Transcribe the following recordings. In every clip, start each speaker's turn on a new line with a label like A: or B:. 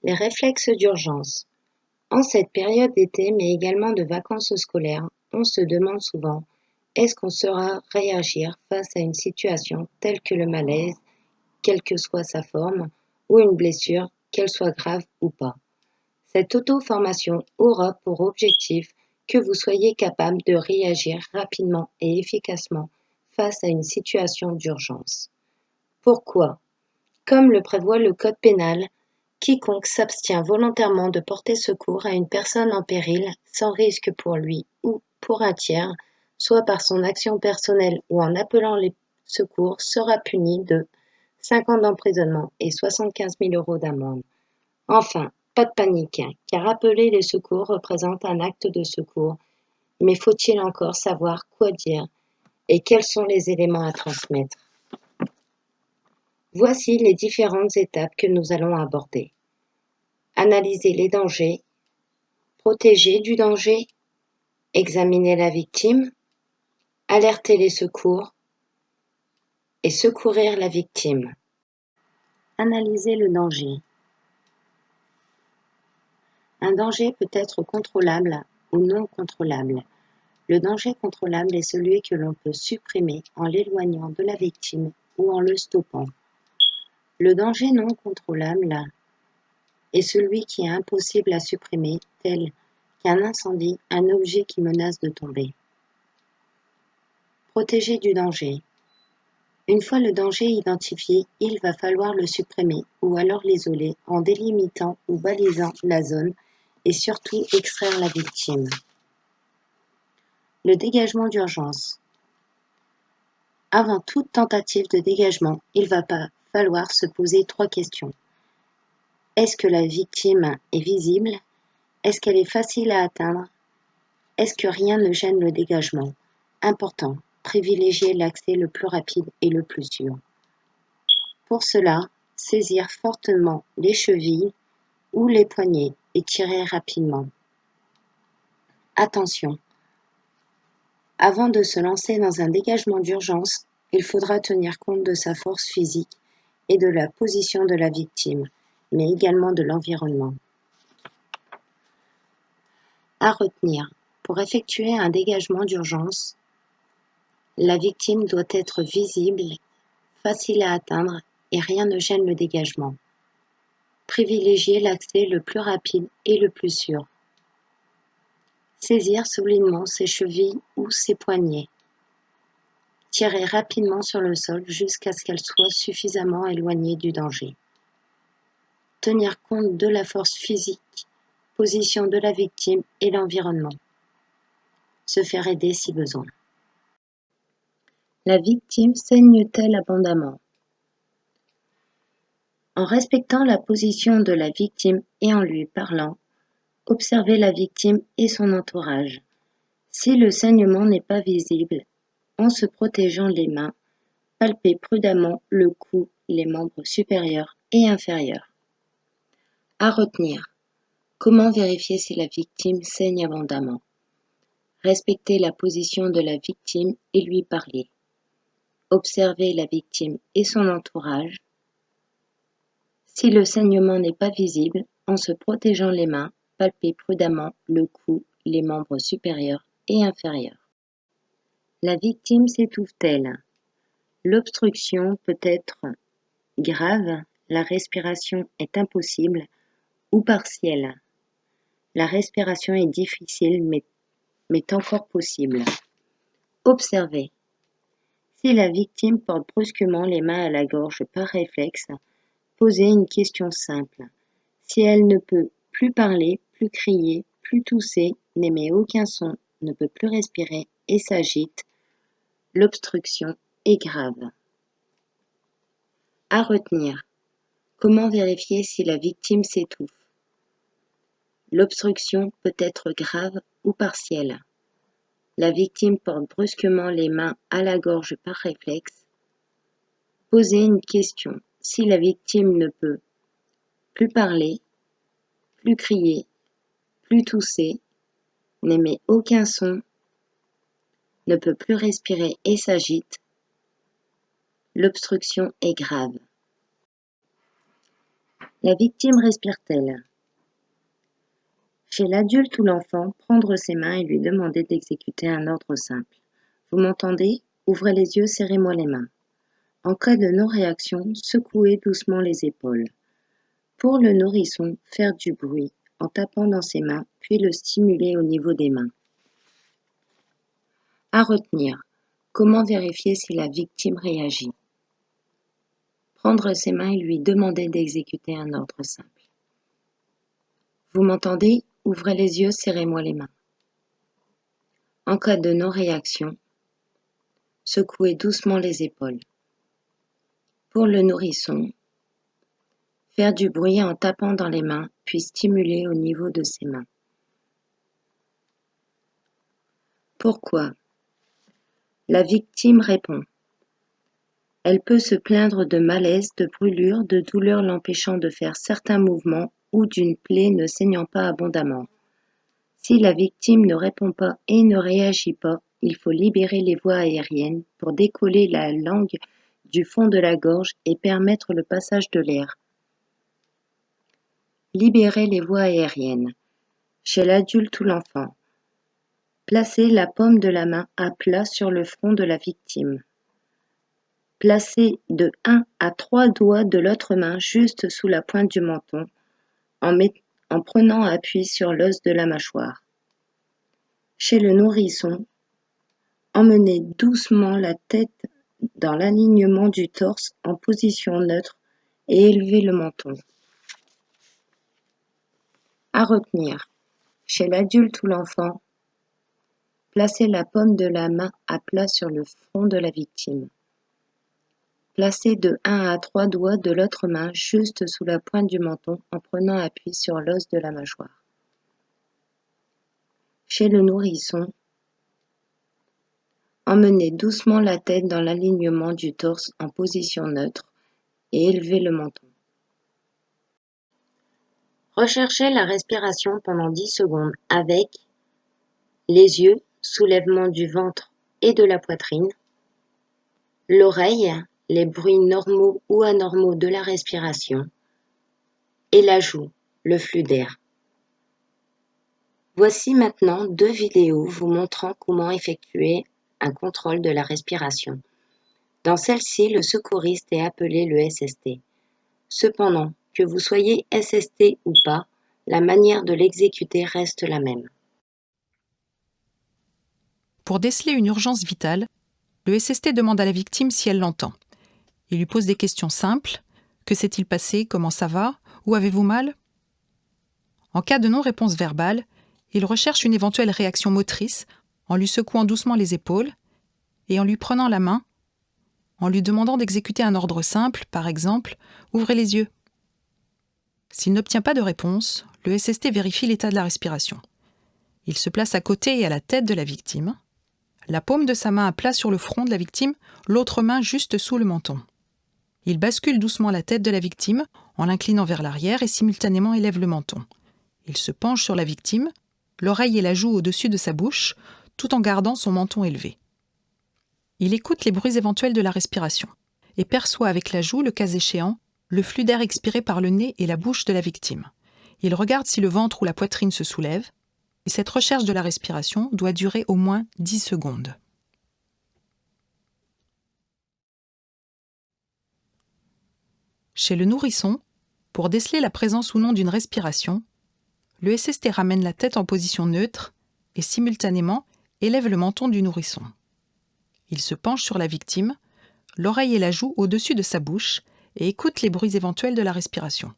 A: Les réflexes d'urgence. En cette période d'été, mais également de vacances scolaires, on se demande souvent: est-ce qu'on saura réagir face à une situation telle que le malaise, quelle que soit sa forme, ou une blessure, qu'elle soit grave ou pas? Cette auto-formation aura pour objectif que vous soyez capable de réagir rapidement et efficacement face à une situation d'urgence. Pourquoi? Comme le prévoit le Code pénal, quiconque s'abstient volontairement de porter secours à une personne en péril sans risque pour lui ou pour un tiers, soit par son action personnelle ou en appelant les secours, sera puni de 5 ans d'emprisonnement et 75 000 € d'amende. Enfin, pas de panique, car appeler les secours représente un acte de secours, mais faut-il encore savoir quoi dire et quels sont les éléments à transmettre? Voici les différentes étapes que nous allons aborder. Analyser les dangers, protéger du danger, examiner la victime, alerter les secours et secourir la victime. Analyser le danger. Un danger peut être contrôlable ou non contrôlable. Le danger contrôlable est celui que l'on peut supprimer en l'éloignant de la victime ou en le stoppant. Le danger non contrôlable est celui qui est impossible à supprimer, tel qu'un incendie, un objet qui menace de tomber. Protéger du danger. Une fois le danger identifié, il va falloir le supprimer ou alors l'isoler en délimitant ou balisant la zone et surtout extraire la victime. Le dégagement d'urgence. Avant toute tentative de dégagement, il va falloir se poser 3 questions. Est-ce que la victime est visible? Est-ce qu'elle est facile à atteindre? Est-ce que rien ne gêne le dégagement? Important, privilégier l'accès le plus rapide et le plus sûr. Pour cela, saisir fortement les chevilles ou les poignets et tirer rapidement. Attention! Avant de se lancer dans un dégagement d'urgence, il faudra tenir compte de sa force physique et de la position de la victime, mais également de l'environnement. À retenir, pour effectuer un dégagement d'urgence, la victime doit être visible, facile à atteindre et rien ne gêne le dégagement. Privilégier l'accès le plus rapide et le plus sûr. Saisir solidement ses chevilles ou ses poignets. Tirer rapidement sur le sol jusqu'à ce qu'elle soit suffisamment éloignée du danger. Tenir compte de la force physique, position de la victime et l'environnement. Se faire aider si besoin. La victime saigne-t-elle abondamment? En respectant la position de la victime et en lui parlant, observez la victime et son entourage. Si le saignement n'est pas visible, en se protégeant les mains, palpez prudemment le cou, les membres supérieurs et inférieurs. À retenir. Comment vérifier si la victime saigne abondamment? Respectez la position de la victime et lui parler. Observez la victime et son entourage. Si le saignement n'est pas visible, en se protégeant les mains, palpez prudemment le cou, les membres supérieurs et inférieurs. La victime s'étouffe-t-elle? L'obstruction peut être grave, la respiration est impossible ou partielle. La respiration est difficile mais encore possible. Observez. Si la victime porte brusquement les mains à la gorge par réflexe, posez une question simple. Si elle ne peut plus parler, plus crier, plus tousser, n'émet aucun son, ne peut plus respirer et s'agite, l'obstruction est grave. À retenir. Comment vérifier si la victime s'étouffe? L'obstruction peut être grave ou partielle. La victime porte brusquement les mains à la gorge par réflexe. Posez une question. Si la victime ne peut plus parler, plus crier, plus tousser, n'émet aucun son, ne peut plus respirer et s'agite, l'obstruction est grave. La victime respire-t-elle? Chez l'adulte ou l'enfant, prendre ses mains et lui demander d'exécuter un ordre simple. Vous m'entendez? Ouvrez les yeux, serrez-moi les mains. En cas de non-réaction, secouez doucement les épaules. Pour le nourrisson, faire du bruit en tapant dans ses mains, puis le stimuler au niveau des mains. À retenir. Comment vérifier si la victime réagit? Prendre ses mains et lui demander d'exécuter un ordre simple. Vous m'entendez? Ouvrez les yeux, serrez-moi les mains. En cas de non-réaction, secouez doucement les épaules. Pour le nourrisson, faire du bruit en tapant dans les mains, puis stimuler au niveau de ses mains. Pourquoi? La victime répond. Elle peut se plaindre de malaise, de brûlure, de douleur l'empêchant de faire certains mouvements ou d'une plaie ne saignant pas abondamment. Si la victime ne répond pas et ne réagit pas, il faut libérer les voies aériennes pour décoller la langue du fond de la gorge et permettre le passage de l'air. Libérer les voies aériennes. Chez l'adulte ou l'enfant. Placez la paume de la main à plat sur le front de la victime. Placez de 1 à 3 doigts de l'autre main juste sous la pointe du menton en prenant appui sur l'os de la mâchoire. Chez le nourrisson, emmenez doucement la tête dans l'alignement du torse en position neutre et élevez le menton. À retenir. Chez l'adulte ou l'enfant, placez la paume de la main à plat sur le front de la victime. Placez de 1 à 3 doigts de l'autre main juste sous la pointe du menton en prenant appui sur l'os de la mâchoire. Chez le nourrisson, emmenez doucement la tête dans l'alignement du torse en position neutre et élevez le menton. Recherchez la respiration pendant 10 secondes avec les yeux, soulèvement du ventre et de la poitrine, l'oreille, les bruits normaux ou anormaux de la respiration, et la joue, le flux d'air. Voici maintenant 2 vidéos vous montrant comment effectuer un contrôle de la respiration. Dans celle-ci, le secouriste est appelé le SST. Cependant, que vous soyez SST ou pas, la manière de l'exécuter reste la même.
B: Pour déceler une urgence vitale, le SST demande à la victime si elle l'entend. Il lui pose des questions simples. Que s'est-il passé? Comment ça va? Où avez-vous mal? En cas de non-réponse verbale, il recherche une éventuelle réaction motrice en lui secouant doucement les épaules et en lui prenant la main, en lui demandant d'exécuter un ordre simple, par exemple, ouvrez les yeux. S'il n'obtient pas de réponse, le SST vérifie l'état de la respiration. Il se place à côté et à la tête de la victime, la paume de sa main à plat sur le front de la victime, l'autre main juste sous le menton. Il bascule doucement la tête de la victime en l'inclinant vers l'arrière et simultanément élève le menton. Il se penche sur la victime, l'oreille et la joue au-dessus de sa bouche, tout en gardant son menton élevé. Il écoute les bruits éventuels de la respiration et perçoit avec la joue, le cas échéant, le flux d'air expiré par le nez et la bouche de la victime. Il regarde si le ventre ou la poitrine se soulève, et cette recherche de la respiration doit durer au moins 10 secondes. Chez le nourrisson, pour déceler la présence ou non d'une respiration, le SST ramène la tête en position neutre et simultanément élève le menton du nourrisson. Il se penche sur la victime, l'oreille et la joue au-dessus de sa bouche et écoute les bruits éventuels de la respiration.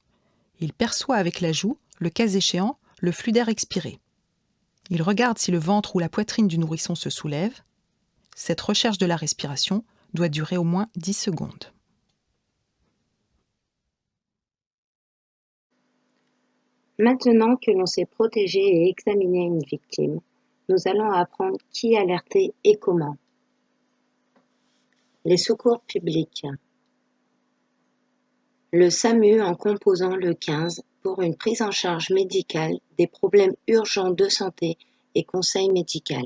B: Il perçoit avec la joue, le cas échéant, le flux d'air expiré. Il regarde si le ventre ou la poitrine du nourrisson se soulève. Cette recherche de la respiration doit durer au moins 10 secondes.
A: Maintenant que l'on sait protéger et examiner une victime, nous allons apprendre qui alerter et comment. Les secours publics. Le SAMU en composant le 15 pour une prise en charge médicale des problèmes urgents de santé et conseil médical.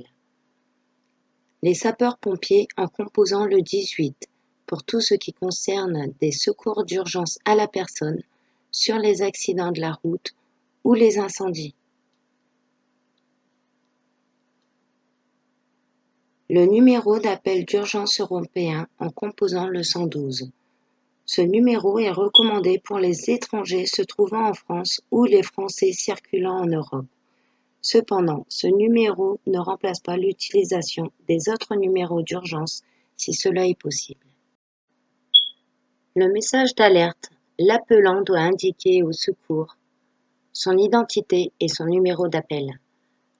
A: Les sapeurs-pompiers en composant le 18 pour tout ce qui concerne des secours d'urgence à la personne, sur les accidents de la route ou les incendies. Le numéro d'appel d'urgence européen en composant le 112. Ce numéro est recommandé pour les étrangers se trouvant en France ou les Français circulant en Europe. Cependant, ce numéro ne remplace pas l'utilisation des autres numéros d'urgence si cela est possible. Le message d'alerte, l'appelant doit indiquer au secours son identité et son numéro d'appel,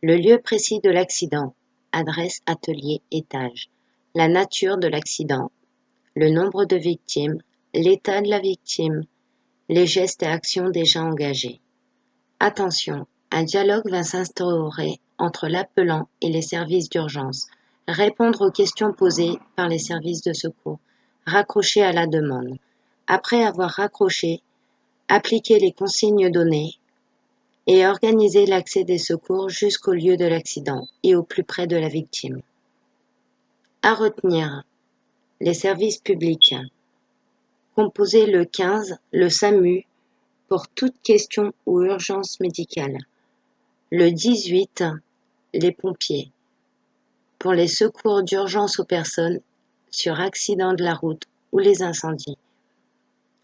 A: le lieu précis de l'accident, adresse, atelier, étage, la nature de l'accident, le nombre de victimes, l'état de la victime, les gestes et actions déjà engagés. Attention, un dialogue va s'instaurer entre l'appelant et les services d'urgence. Répondre aux questions posées par les services de secours. Raccrocher à la demande. Après avoir raccroché, appliquer les consignes données et organiser l'accès des secours jusqu'au lieu de l'accident et au plus près de la victime. À retenir, les services publics. Composez le 15, le SAMU, pour toute question ou urgence médicale. Le 18, les pompiers, pour les secours d'urgence aux personnes sur accident de la route ou les incendies.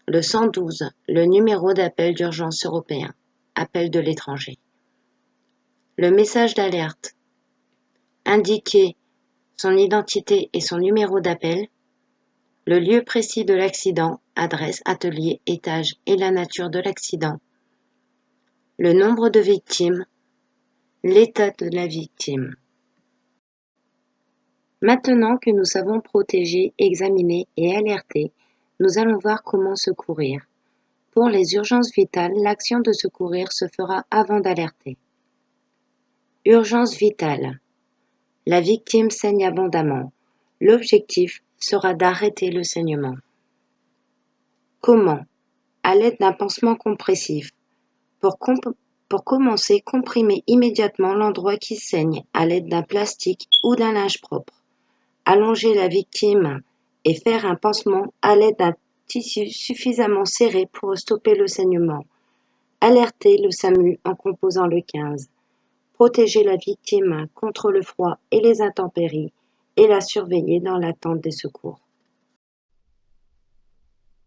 A: Le 112, le numéro d'appel d'urgence européen, appel de l'étranger. Le message d'alerte, indiquer son identité et son numéro d'appel, le lieu précis de l'accident, adresse, atelier, étage et la nature de l'accident, le nombre de victimes, l'état de la victime. Maintenant que nous savons protéger, examiner et alerter, nous allons voir comment secourir. Pour les urgences vitales, l'action de secourir se fera avant d'alerter. Urgence vitale. La victime saigne abondamment. L'objectif sera d'arrêter le saignement. Comment? À l'aide d'un pansement compressif. Pour commencer, comprimez immédiatement l'endroit qui saigne à l'aide d'un plastique ou d'un linge propre. Allonger la victime et faire un pansement à l'aide d'un tissu suffisamment serré pour stopper le saignement. Alerter le SAMU en composant le 15. Protéger la victime contre le froid et les intempéries et la surveiller dans l'attente des secours.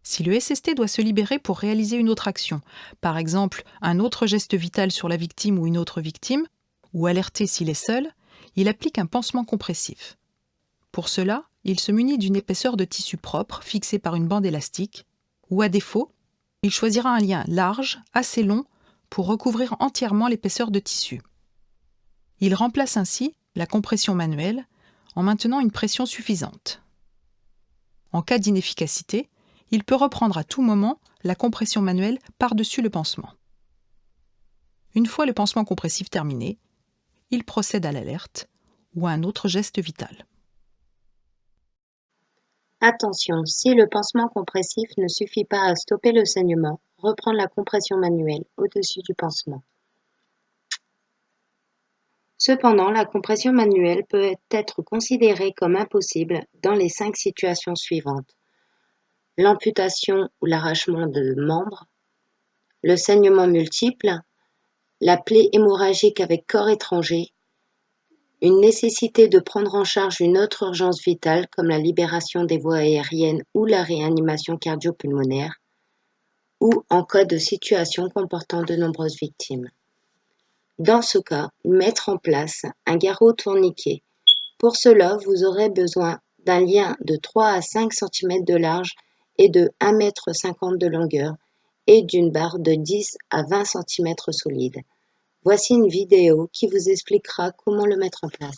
B: Si le SST doit se libérer pour réaliser une autre action, par exemple un autre geste vital sur la victime ou une autre victime, ou alerter s'il est seul, il applique un pansement compressif. Pour cela, il se munit d'une épaisseur de tissu propre fixée par une bande élastique, ou à défaut, il choisira un lien large, assez long, pour recouvrir entièrement l'épaisseur de tissu. Il remplace ainsi la compression manuelle en maintenant une pression suffisante. En cas d'inefficacité, il peut reprendre à tout moment la compression manuelle par-dessus le pansement. Une fois le pansement compressif terminé, il procède à l'alerte ou à un autre geste vital.
A: Attention, si le pansement compressif ne suffit pas à stopper le saignement, reprendre la compression manuelle au-dessus du pansement. Cependant, la compression manuelle peut être considérée comme impossible dans les 5 situations suivantes. L'amputation ou l'arrachement de membres, le saignement multiple, la plaie hémorragique avec corps étranger, une nécessité de prendre en charge une autre urgence vitale comme la libération des voies aériennes ou la réanimation cardio-pulmonaire, ou en cas de situation comportant de nombreuses victimes. Dans ce cas, mettre en place un garrot tourniquet. Pour cela, vous aurez besoin d'un lien de 3 à 5 cm de large et de 1,50 m de longueur et d'une barre de 10 à 20 cm solide. Voici une vidéo qui vous expliquera comment le mettre en place.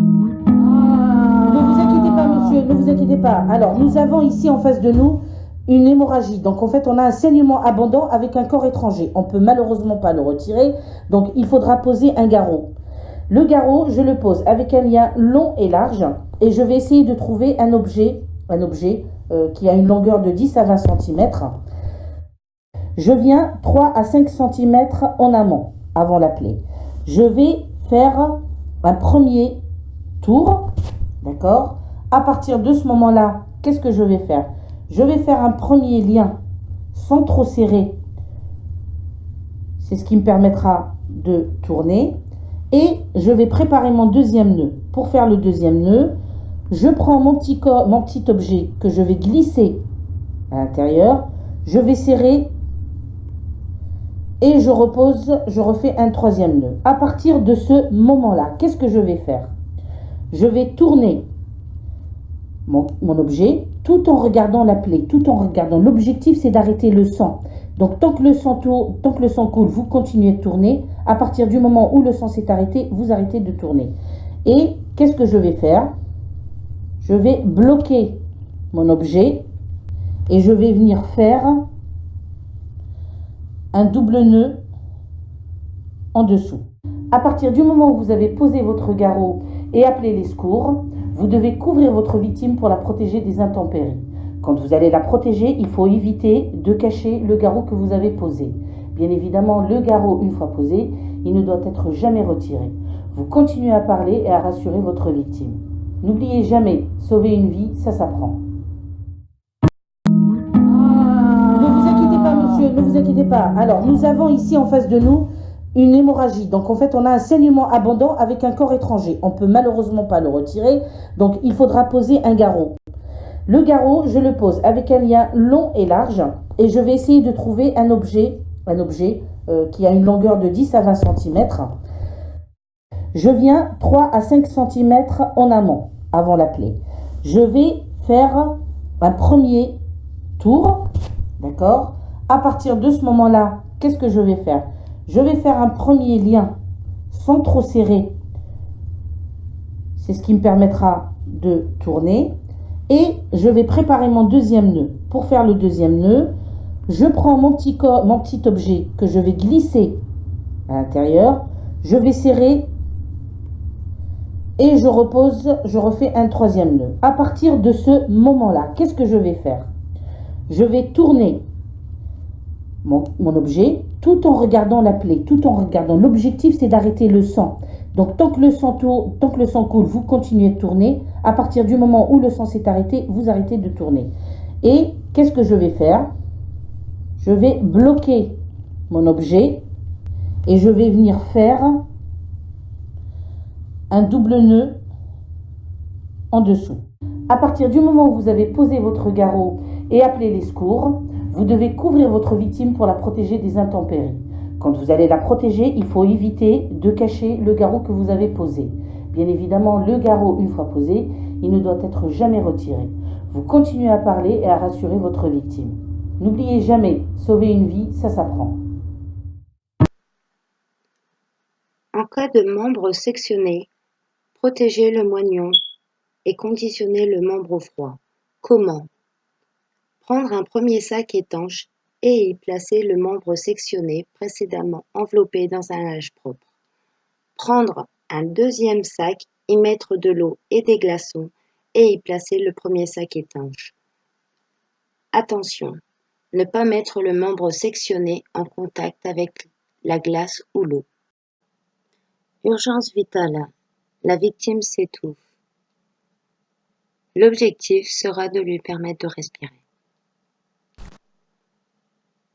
C: Ne vous inquiétez pas, monsieur, ne vous inquiétez pas. Alors, nous avons ici en face de nous une hémorragie. Donc, en fait, on a un saignement abondant avec un corps étranger. On ne peut malheureusement pas le retirer. Donc, il faudra poser un garrot. Le garrot, je le pose avec un lien long et large. Et je vais essayer de trouver un objet qui a une longueur de 10 à 20 cm. Je viens 3 à 5 cm en amont, avant la plaie. Je vais faire un premier tour, d'accord? À partir de ce moment-là, qu'est-ce que je vais faire? Je vais faire un premier lien sans trop serrer C'est ce qui me permettra de tourner. Et je vais préparer mon deuxième nœud. Pour faire le deuxième nœud, je prends mon petit objet que je vais glisser à l'intérieur. Je vais serrer et je repose, je refais un troisième nœud. À partir de ce moment-là, qu'est-ce que je vais faire? Je vais tourner mon objet tout en regardant la plaie, tout en regardant. L'objectif, c'est d'arrêter le sang. Donc, tant que le sang coule, vous continuez de tourner. À partir du moment où le sang s'est arrêté, vous arrêtez de tourner. Et qu'est-ce que je vais faire? Je vais bloquer mon objet et je vais venir faire un double nœud en dessous. À partir du moment où vous avez posé votre garrot et appelé les secours, vous devez couvrir votre victime pour la protéger des intempéries. Quand vous allez la protéger, il faut éviter de cacher le garrot que vous avez posé. Bien évidemment, le garrot, une fois posé, il ne doit être jamais retiré. Vous continuez à parler et à rassurer votre victime. N'oubliez jamais, sauver une vie, ça s'apprend. Ne vous inquiétez pas, monsieur, ne vous inquiétez pas. Alors, nous avons ici en face de nous une hémorragie. Donc, en fait, on a un saignement abondant avec un corps étranger. On ne peut malheureusement pas le retirer. Donc, il faudra poser un garrot. Le garrot, je le pose avec un lien long et large. Et je vais essayer de trouver un objet qui a une longueur de 10 à 20 cm. Je viens 3 à 5 cm en amont, avant la plaie. Je vais faire un premier tour, d'accord? À partir de ce moment-là, qu'est-ce que je vais faire? Je vais faire un premier lien sans trop serrer. C'est ce qui me permettra de tourner. Et je vais préparer mon deuxième nœud. Pour faire le deuxième nœud, je prends mon petit objet que je vais glisser à l'intérieur. Je vais serrer et je repose, je refais un troisième nœud. À partir de ce moment-là, qu'est-ce que je vais faire? Je vais tourner mon objet tout en regardant la plaie, tout en regardant. L'objectif, c'est d'arrêter le sang. Donc, tant que le sang coule, vous continuez de tourner. À partir du moment où le sang s'est arrêté, vous arrêtez de tourner. Et qu'est-ce que je vais faire? Je vais bloquer mon objet et je vais venir faire un double nœud en dessous. À partir du moment où vous avez posé votre garrot et appelé les secours, vous devez couvrir votre victime pour la protéger des intempéries. Quand vous allez la protéger, il faut éviter de cacher le garrot que vous avez posé. Bien évidemment, le garrot, une fois posé, il ne doit être jamais retiré. Vous continuez à parler et à rassurer votre victime. N'oubliez jamais, sauver une vie, ça s'apprend.
A: En cas de membre sectionné, protégez le moignon et conditionnez le membre au froid. Comment? Prendre un premier sac étanche et y placer le membre sectionné précédemment enveloppé dans un linge propre. Prendre un deuxième sac, y mettre de l'eau et des glaçons et y placer le premier sac étanche. Attention, ne pas mettre le membre sectionné en contact avec la glace ou l'eau. Urgence vitale. La victime s'étouffe. L'objectif sera de lui permettre de respirer.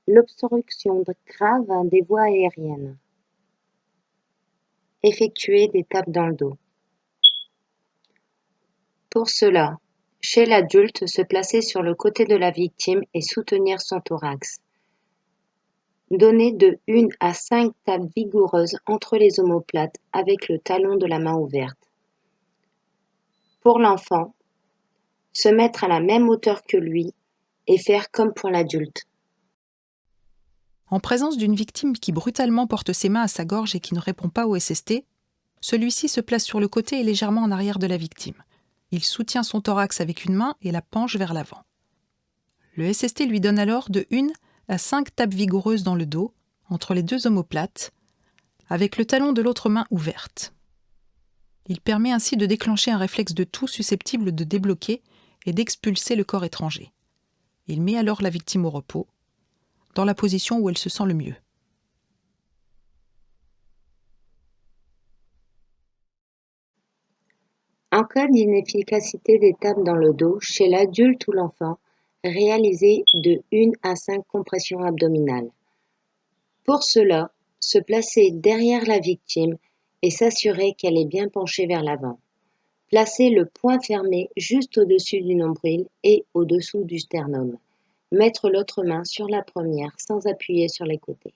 A: L'obstruction grave des voies aériennes. Effectuer des tapes dans le dos. Pour cela, chez l'adulte, se placer sur le côté de la victime et soutenir son thorax. Donner de 1 à 5 tapes vigoureuses entre les omoplates avec le talon de la main ouverte. Pour l'enfant, se mettre à la même hauteur que lui et faire comme pour l'adulte.
B: En présence d'une victime qui brutalement porte ses mains à sa gorge et qui ne répond pas au SST, celui-ci se place sur le côté et légèrement en arrière de la victime. Il soutient son thorax avec une main et la penche vers l'avant. Le SST lui donne alors de 1 à 5 tapes vigoureuses dans le dos, entre les deux omoplates, avec le talon de l'autre main ouverte. Il permet ainsi de déclencher un réflexe de toux susceptible de débloquer et d'expulser le corps étranger. Il met alors la victime au repos, dans la position où elle se sent le mieux.
A: En cas d'inefficacité des tapes dans le dos, chez l'adulte ou l'enfant, réalisez de 1 à 5 compressions abdominales. Pour cela, Se placer derrière la victime et s'assurer qu'elle est bien penchée vers l'avant. Placer le poing fermé juste au-dessus du nombril et au-dessous du sternum. Mettre l'autre main sur la première sans appuyer sur les côtés.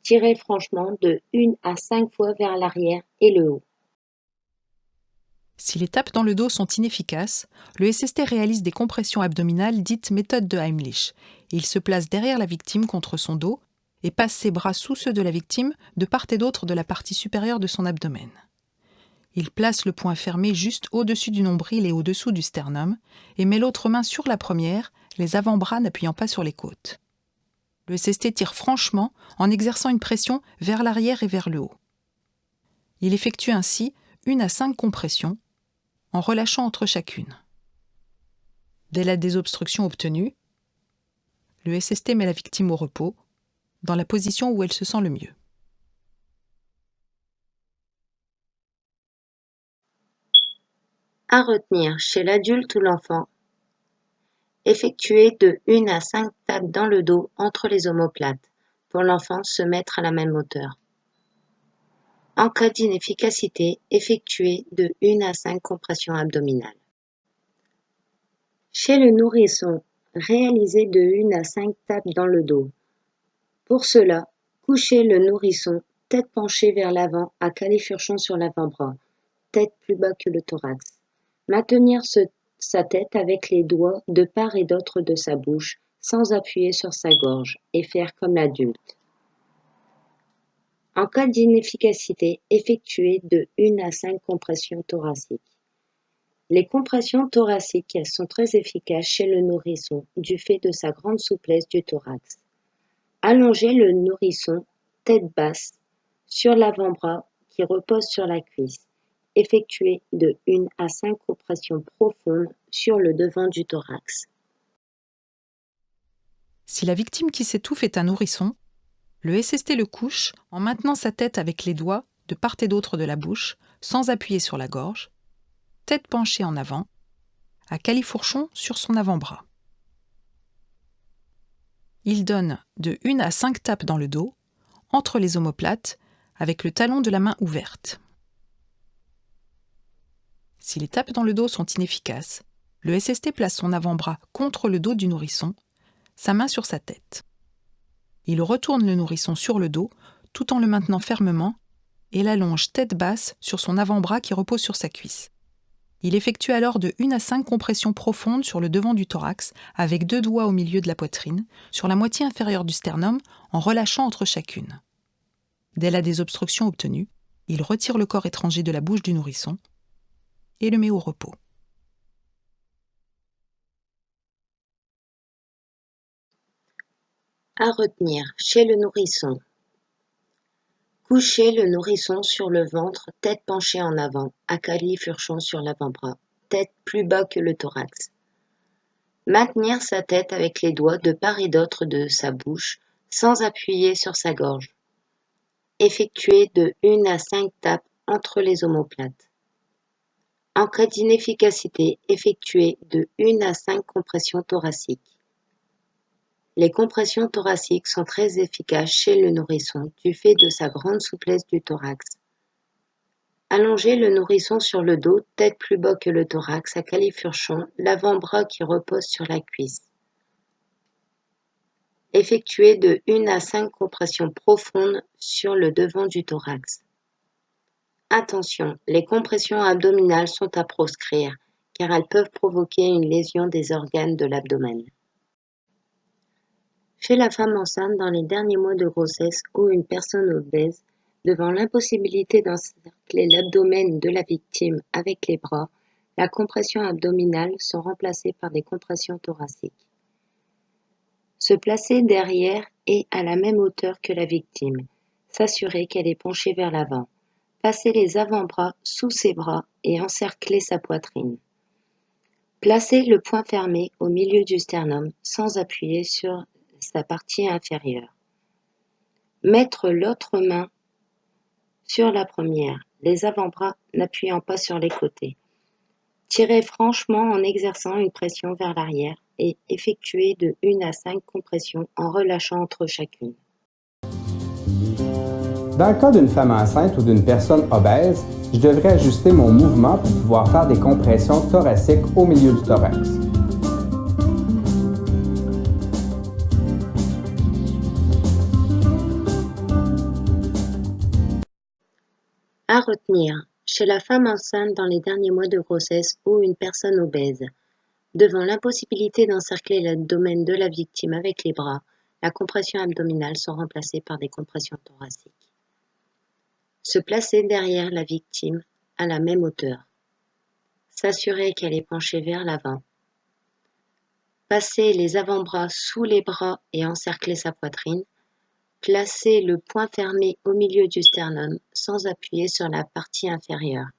A: Tirer franchement de 1 à 5 fois vers l'arrière et le haut.
B: Si les tapes dans le dos sont inefficaces, le SST réalise des compressions abdominales dites méthode de Heimlich. Il se place derrière la victime contre son dos et passe ses bras sous ceux de la victime de part et d'autre de la partie supérieure de son abdomen. Il place le poing fermé juste au-dessus du nombril et au-dessous du sternum et met l'autre main sur la première, les avant-bras n'appuyant pas sur les côtes. Le SST tire franchement en exerçant une pression vers l'arrière et vers le haut. Il effectue ainsi 1 à 5 compressions en relâchant entre chacune. Dès la désobstruction obtenue, le SST met la victime au repos, dans la position où elle se sent le mieux.
A: À retenir chez l'adulte ou l'enfant. Effectuer de 1 à 5 tapes dans le dos entre les omoplates. Pour l'enfant, se mettre à la même hauteur. En cas d'inefficacité, effectuer de 1 à 5 compressions abdominales. Chez le nourrisson, réaliser de 1 à 5 tapes dans le dos. Pour cela, couchez le nourrisson tête penchée vers l'avant à califourchon sur l'avant-bras, tête plus bas que le thorax. Maintenir sa tête avec les doigts de part et d'autre de sa bouche, sans appuyer sur sa gorge, et faire comme l'adulte. En cas d'inefficacité, effectuer de 1 à 5 compressions thoraciques. Les compressions thoraciques sont très efficaces chez le nourrisson du fait de sa grande souplesse du thorax. Allongez le nourrisson tête basse sur l'avant-bras qui repose sur la cuisse. Effectuez de 1 à 5 compressions profondes sur le devant du thorax.
B: Si la victime qui s'étouffe est un nourrisson, le SST le couche en maintenant sa tête avec les doigts de part et d'autre de la bouche, sans appuyer sur la gorge, tête penchée en avant, à califourchon sur son avant-bras. Il donne de 1 à 5 tapes dans le dos, entre les omoplates, avec le talon de la main ouverte. Si les tapes dans le dos sont inefficaces, le SST place son avant-bras contre le dos du nourrisson, sa main sur sa tête. Il retourne le nourrisson sur le dos, tout en le maintenant fermement, et l'allonge tête basse sur son avant-bras qui repose sur sa cuisse. Il effectue alors de 1 à 5 compressions profondes sur le devant du thorax, avec 2 doigts au milieu de la poitrine, sur la moitié inférieure du sternum, en relâchant entre chacune. Dès la désobstruction obtenue, il retire le corps étranger de la bouche du nourrisson et le met au repos.
A: À retenir chez le nourrisson. Couchez le nourrisson sur le ventre, tête penchée en avant, à califourchon sur l'avant-bras, tête plus bas que le thorax. Maintenir sa tête avec les doigts de part et d'autre de sa bouche, sans appuyer sur sa gorge. Effectuer de 1 à 5 tapes entre les omoplates. En cas d'inefficacité, effectuer de 1 à 5 compressions thoraciques. Les compressions thoraciques sont très efficaces chez le nourrisson du fait de sa grande souplesse du thorax. Allongez le nourrisson sur le dos, tête plus bas que le thorax, à califourchon, l'avant-bras qui repose sur la cuisse. Effectuez de 1 à 5 compressions profondes sur le devant du thorax. Attention, les compressions abdominales sont à proscrire, car elles peuvent provoquer une lésion des organes de l'abdomen. Chez la femme enceinte dans les derniers mois de grossesse ou une personne obèse, devant l'impossibilité d'encercler l'abdomen de la victime avec les bras, la compression abdominale sont remplacées par des compressions thoraciques. Se placer derrière et à la même hauteur que la victime, s'assurer qu'elle est penchée vers l'avant, passer les avant-bras sous ses bras et encercler sa poitrine. Placer le poing fermé au milieu du sternum sans appuyer sur sa partie inférieure. Mettre l'autre main sur la première, les avant-bras n'appuyant pas sur les côtés. Tirer franchement en exerçant une pression vers l'arrière et effectuer de 1 à 5 compressions en relâchant entre chacune.
D: Dans le cas d'une femme enceinte ou d'une personne obèse, je devrais ajuster mon mouvement pour pouvoir faire des compressions thoraciques au milieu du thorax.
A: À retenir, chez la femme enceinte dans les derniers mois de grossesse ou une personne obèse, devant l'impossibilité d'encercler l'abdomen de la victime avec les bras, la compression abdominale sont remplacées par des compressions thoraciques. Se placer derrière la victime à la même hauteur. S'assurer qu'elle est penchée vers l'avant. Passer les avant-bras sous les bras et encercler sa poitrine. Placer le poing fermé au milieu du sternum sans appuyer sur la partie inférieure.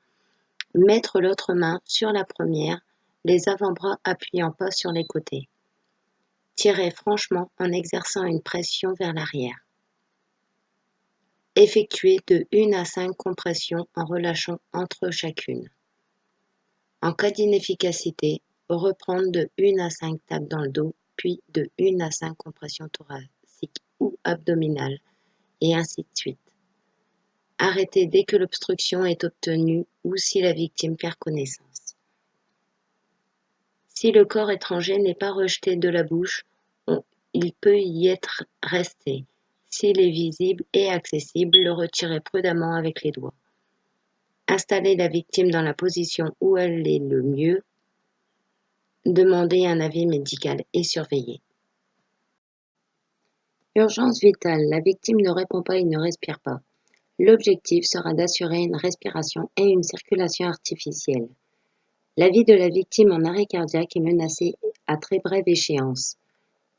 A: Mettre l'autre main sur la première, les avant-bras appuyant pas sur les côtés. Tirer franchement en exerçant une pression vers l'arrière. Effectuer de 1 à 5 compressions en relâchant entre chacune. En cas d'inefficacité, reprendre de 1 à 5 tapes dans le dos, puis de 1 à 5 compressions thoraciques ou abdominales, et ainsi de suite. Arrêter dès que l'obstruction est obtenue ou si la victime perd connaissance. Si le corps étranger n'est pas rejeté de la bouche, il peut y être resté. S'il est visible et accessible, le retirer prudemment avec les doigts. Installer la victime dans la position où elle est le mieux. Demander un avis médical et surveiller. Urgence vitale, la victime ne répond pas et ne respire pas. L'objectif sera d'assurer une respiration et une circulation artificielle. La vie de la victime en arrêt cardiaque est menacée à très brève échéance.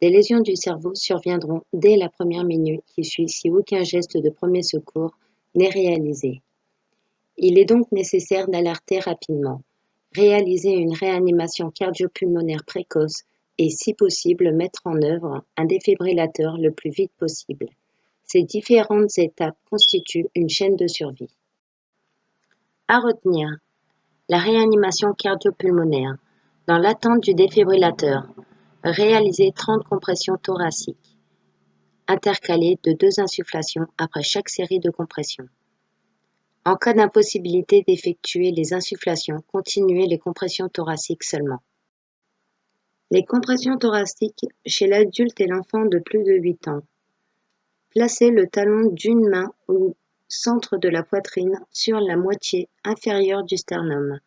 A: Des lésions du cerveau surviendront dès la première minute qui suit si aucun geste de premier secours n'est réalisé. Il est donc nécessaire d'alerter rapidement, réaliser une réanimation cardio-pulmonaire précoce et, si possible, mettre en œuvre un défibrillateur le plus vite possible. Ces différentes étapes constituent une chaîne de survie. À retenir, la réanimation cardio-pulmonaire. Dans l'attente du défibrillateur, réaliser 30 compressions thoraciques, intercalées de 2 insufflations après chaque série de compressions. En cas d'impossibilité d'effectuer les insufflations, continuez les compressions thoraciques seulement. Les compressions thoraciques chez l'adulte et l'enfant de plus de 8 ans. Placez le talon d'une main au centre de la poitrine sur la moitié inférieure du sternum.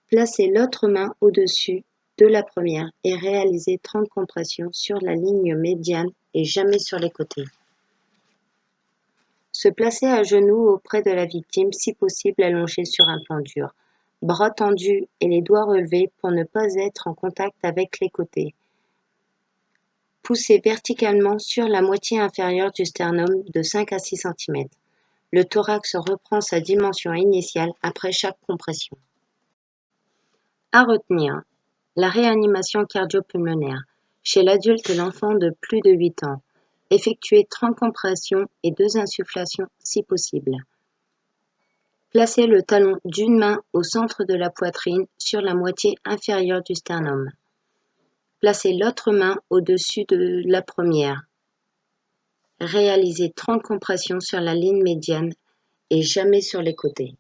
A: Placez l'autre main au-dessus de la première et réalisez 30 compressions sur la ligne médiane et jamais sur les côtés. Se placer à genoux auprès de la victime, si possible allongé sur un plan dur. Bras tendus et les doigts relevés pour ne pas être en contact avec les côtés. Poussez verticalement sur la moitié inférieure du sternum de 5 à 6 cm. Le thorax reprend sa dimension initiale après chaque compression. À retenir, la réanimation cardio-pulmonaire chez l'adulte et l'enfant de plus de 8 ans. Effectuez 30 compressions et 2 insufflations si possible. Placez le talon d'une main au centre de la poitrine sur la moitié inférieure du sternum. Placez l'autre main au-dessus de la première. Réalisez 30 compressions sur la ligne médiane et jamais sur les côtés.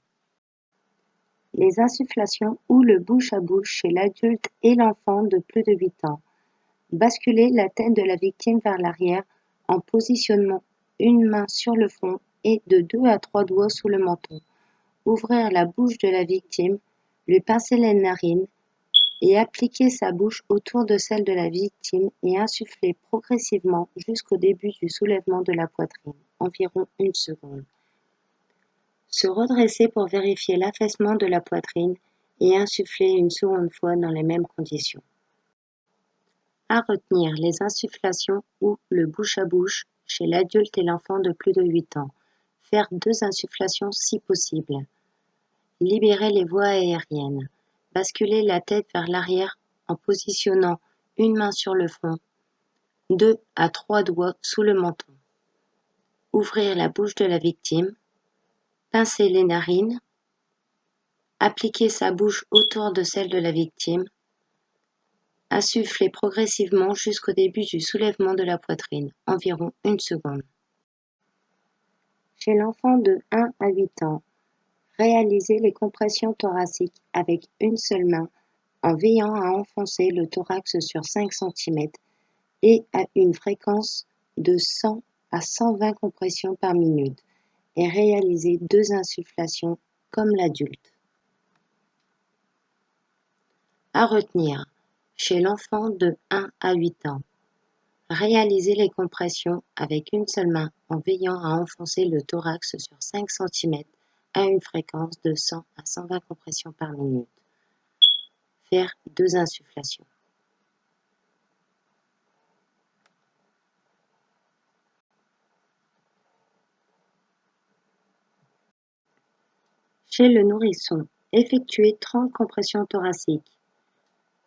A: Les insufflations ou le bouche à bouche chez l'adulte et l'enfant de plus de 8 ans. Basculez la tête de la victime vers l'arrière en positionnant une main sur le front et de 2 à 3 doigts sous le menton. Ouvrir la bouche de la victime, lui pincer les narines et appliquer sa bouche autour de celle de la victime et insuffler progressivement jusqu'au début du soulèvement de la poitrine, environ 1 seconde. Se redresser pour vérifier l'affaissement de la poitrine et insuffler une seconde fois dans les mêmes conditions. À retenir les insufflations ou le bouche à bouche chez l'adulte et l'enfant de plus de 8 ans. Faire 2 insufflations si possible. Libérer les voies aériennes. Basculer la tête vers l'arrière en positionnant une main sur le front, 2 à 3 doigts sous le menton. Ouvrir la bouche de la victime. Pincer les narines. Appliquer sa bouche autour de celle de la victime. Insuffler progressivement jusqu'au début du soulèvement de la poitrine, environ 1 seconde. Chez l'enfant de 1 à 8 ans, réalisez les compressions thoraciques avec une seule main en veillant à enfoncer le thorax sur 5 cm et à une fréquence de 100 à 120 compressions par minute et réalisez 2 insufflations comme l'adulte. À retenir, chez l'enfant de 1 à 8 ans, réalisez les compressions avec une seule main en veillant à enfoncer le thorax sur 5 cm à une fréquence de 100 à 120 compressions par minute. Faire 2 insufflations. Chez le nourrisson, effectuez 30 compressions thoraciques.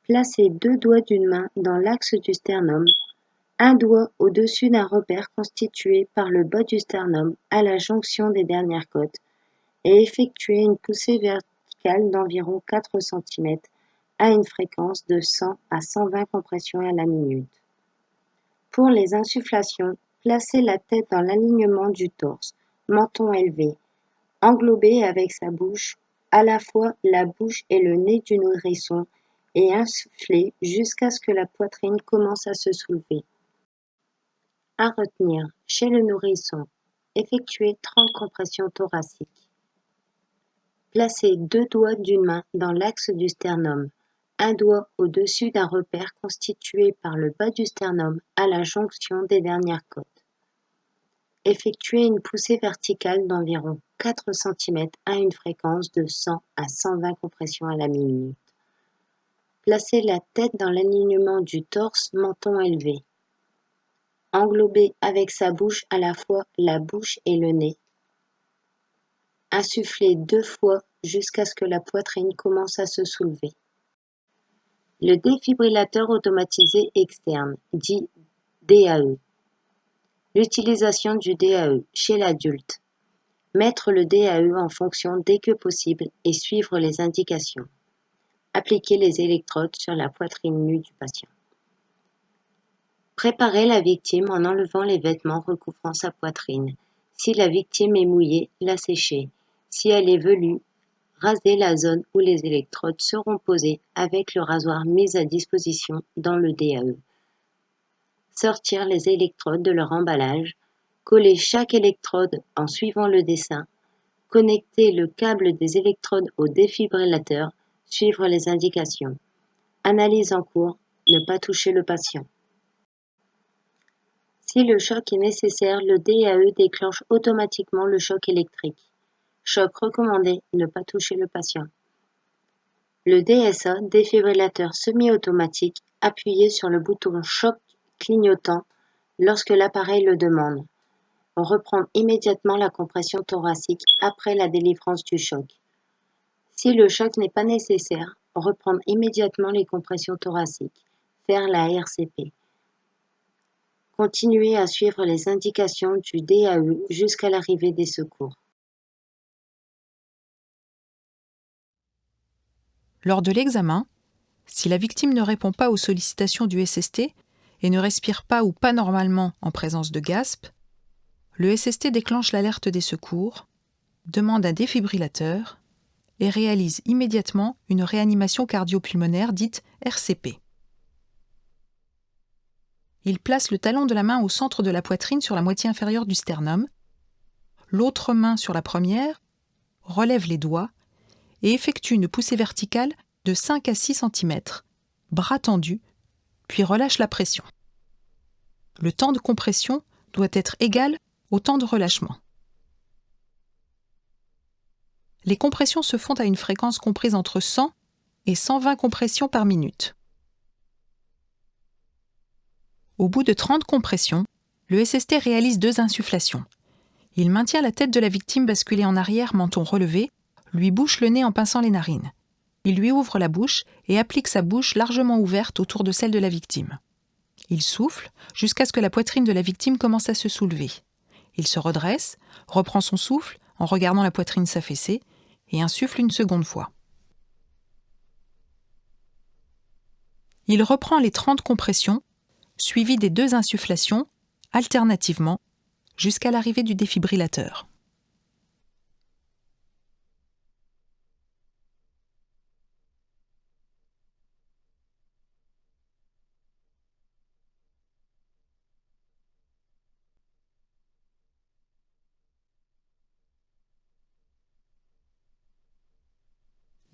A: Placez 2 doigts d'une main dans l'axe du sternum, un doigt au-dessus d'un repère constitué par le bas du sternum à la jonction des dernières côtes et effectuez une poussée verticale d'environ 4 cm à une fréquence de 100 à 120 compressions à la minute. Pour les insufflations, placez la tête dans l'alignement du torse, menton élevé, englobez avec sa bouche à la fois la bouche et le nez du nourrisson et insufflez jusqu'à ce que la poitrine commence à se soulever. À retenir, chez le nourrisson, effectuez 30 compressions thoraciques. Placez 2 doigts d'une main dans l'axe du sternum, un doigt au-dessus d'un repère constitué par le bas du sternum à la jonction des dernières côtes. Effectuez une poussée verticale d'environ 4 cm à une fréquence de 100 à 120 compressions à la minute. Placez la tête dans l'alignement du torse, menton élevé. Englobez avec sa bouche à la fois la bouche et le nez. Insufflez 2 fois jusqu'à ce que la poitrine commence à se soulever. Le défibrillateur automatisé externe, dit DAE. L'utilisation du DAE chez l'adulte. Mettre le DAE en fonction dès que possible et suivre les indications. Appliquer les électrodes sur la poitrine nue du patient. Préparer la victime en enlevant les vêtements recouvrant sa poitrine. Si la victime est mouillée, la sécher. Si elle est velue, raser la zone où les électrodes seront posées avec le rasoir mis à disposition dans le DAE. Sortir les électrodes de leur emballage, coller chaque électrode en suivant le dessin, connecter le câble des électrodes au défibrillateur, suivre les indications. Analyse en cours, ne pas toucher le patient. Si le choc est nécessaire, le DAE déclenche automatiquement le choc électrique. Choc recommandé, ne pas toucher le patient. Le DSA, défibrillateur semi-automatique, appuyez sur le bouton choc clignotant lorsque l'appareil le demande. Reprendre immédiatement la compression thoracique après la délivrance du choc. Si le choc n'est pas nécessaire, reprendre immédiatement les compressions thoraciques. Faire la RCP. Continuez à suivre les indications du DAE jusqu'à l'arrivée des secours.
B: Lors de l'examen, si la victime ne répond pas aux sollicitations du SST et ne respire pas ou pas normalement en présence de gasp, le SST déclenche l'alerte des secours, demande un défibrillateur et réalise immédiatement une réanimation cardio-pulmonaire dite RCP. Il place le talon de la main au centre de la poitrine sur la moitié inférieure du sternum, l'autre main sur la première, relève les doigts et effectue une poussée verticale de 5 à 6 cm, bras tendus, puis relâche la pression. Le temps de compression doit être égal au temps de relâchement. Les compressions se font à une fréquence comprise entre 100 et 120 compressions par minute. Au bout de 30 compressions, le SST réalise 2 insufflations. Il maintient la tête de la victime basculée en arrière, menton relevé, lui bouche le nez en pinçant les narines. Il lui ouvre la bouche et applique sa bouche largement ouverte autour de celle de la victime. Il souffle jusqu'à ce que la poitrine de la victime commence à se soulever. Il se redresse, reprend son souffle en regardant la poitrine s'affaisser et insuffle une seconde fois. Il reprend les 30 compressions, suivies des 2 insufflations, alternativement, jusqu'à l'arrivée du défibrillateur.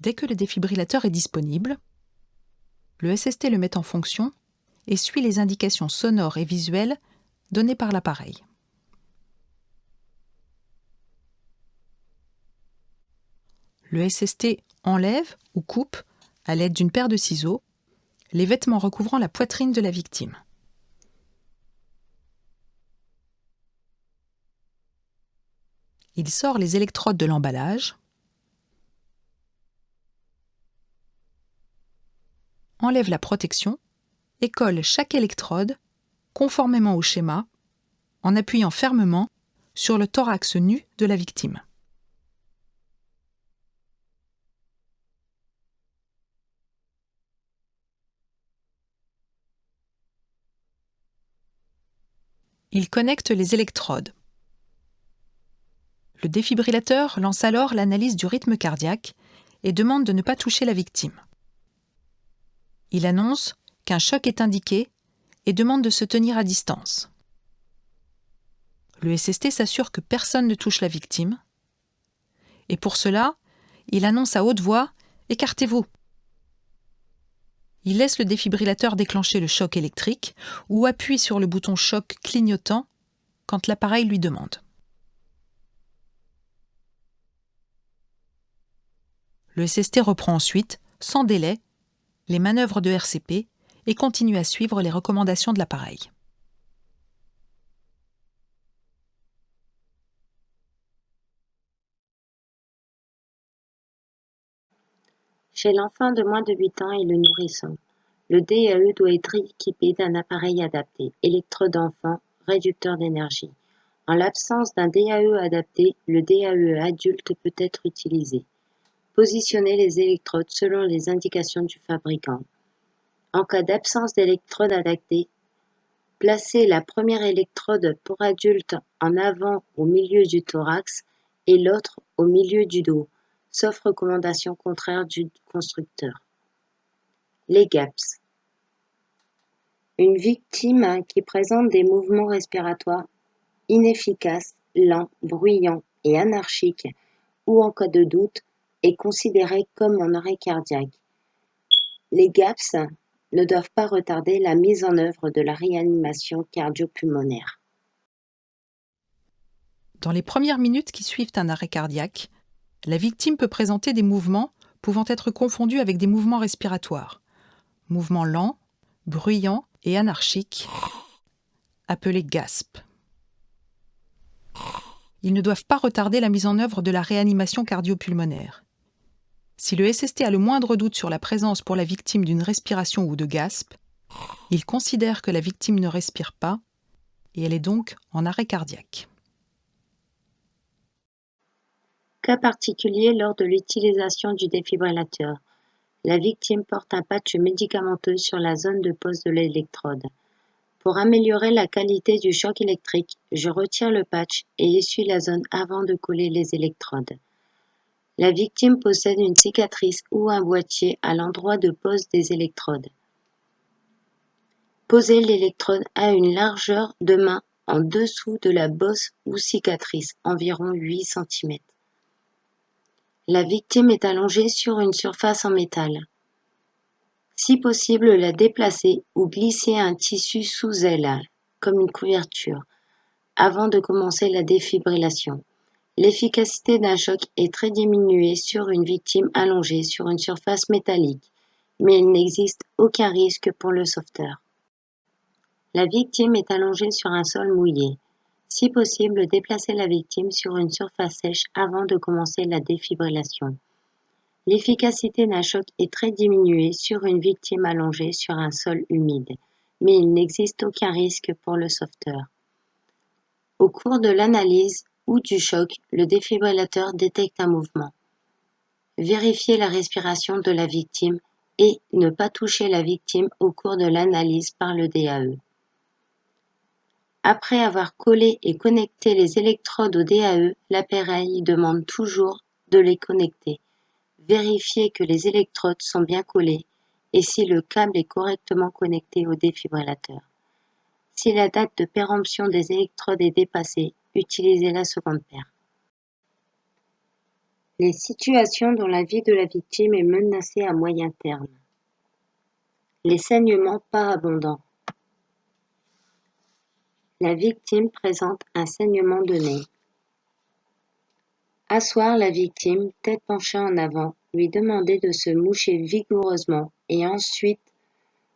B: Dès que le défibrillateur est disponible, le SST le met en fonction et suit les indications sonores et visuelles données par l'appareil. Le SST enlève ou coupe, à l'aide d'une paire de ciseaux, les vêtements recouvrant la poitrine de la victime. Il sort les électrodes de l'emballage, enlève la protection et colle chaque électrode, conformément au schéma, en appuyant fermement sur le thorax nu de la victime. Il connecte les électrodes. Le défibrillateur lance alors l'analyse du rythme cardiaque et demande de ne pas toucher la victime. Il annonce qu'un choc est indiqué et demande de se tenir à distance. Le SST s'assure que personne ne touche la victime et pour cela, il annonce à haute voix « Écartez-vous ». Il laisse le défibrillateur déclencher le choc électrique ou appuie sur le bouton choc clignotant quand l'appareil lui demande. Le SST reprend ensuite, sans délai, les manœuvres de RCP et continue à suivre les recommandations de l'appareil.
A: Chez l'enfant de moins de 8 ans et le nourrisson, le DAE doit être équipé d'un appareil adapté, électrode d'enfant, réducteur d'énergie. En l'absence d'un DAE adapté, le DAE adulte peut être utilisé. Positionnez les électrodes selon les indications du fabricant. En cas d'absence d'électrode adaptée, placez la première électrode pour adulte en avant au milieu du thorax et l'autre au milieu du dos, sauf recommandation contraire du constructeur. Les GAPS. Une victime qui présente des mouvements respiratoires inefficaces, lents, bruyants et anarchiques, ou en cas de doute, est considérée comme en arrêt cardiaque. Les GAPS ne doivent pas retarder la mise en œuvre de la réanimation cardio-pulmonaire.
B: Dans les premières minutes qui suivent un arrêt cardiaque, la victime peut présenter des mouvements pouvant être confondus avec des mouvements respiratoires. Mouvements lents, bruyants et anarchiques, appelés GASP. Ils ne doivent pas retarder la mise en œuvre de la réanimation cardio-pulmonaire. Si le SST a le moindre doute sur la présence pour la victime d'une respiration ou de GASP, il considère que la victime ne respire pas et elle est donc en arrêt cardiaque.
A: Cas particulier lors de l'utilisation du défibrillateur. La victime porte un patch médicamenteux sur la zone de pose de l'électrode. Pour améliorer la qualité du choc électrique, je retire le patch et essuie la zone avant de coller les électrodes. La victime possède une cicatrice ou un boîtier à l'endroit de pose des électrodes. Posez l'électrode à une largeur de main en dessous de la bosse ou cicatrice, environ 8 cm. La victime est allongée sur une surface en métal. Si possible, la déplacer ou glisser un tissu sous elle, comme une couverture, avant de commencer la défibrillation. L'efficacité d'un choc est très diminuée sur une victime allongée sur une surface métallique, mais il n'existe aucun risque pour le sauveteur. La victime est allongée sur un sol mouillé. Si possible, déplacez la victime sur une surface sèche avant de commencer la défibrillation. L'efficacité d'un choc est très diminuée sur une victime allongée sur un sol humide, mais il n'existe aucun risque pour le sauveteur. Au cours de l'analyse ou du choc, le défibrillateur détecte un mouvement. Vérifiez la respiration de la victime et ne pas toucher la victime au cours de l'analyse par le DAE. Après avoir collé et connecté les électrodes au DAE, l'appareil demande toujours de les connecter. Vérifiez que les électrodes sont bien collées et si le câble est correctement connecté au défibrillateur. Si la date de péremption des électrodes est dépassée, utilisez la seconde paire. Les situations dont la vie de la victime est menacée à moyen terme. Les saignements pas abondants. La victime présente un saignement de nez. Asseoir la victime, tête penchée en avant, lui demander de se moucher vigoureusement et ensuite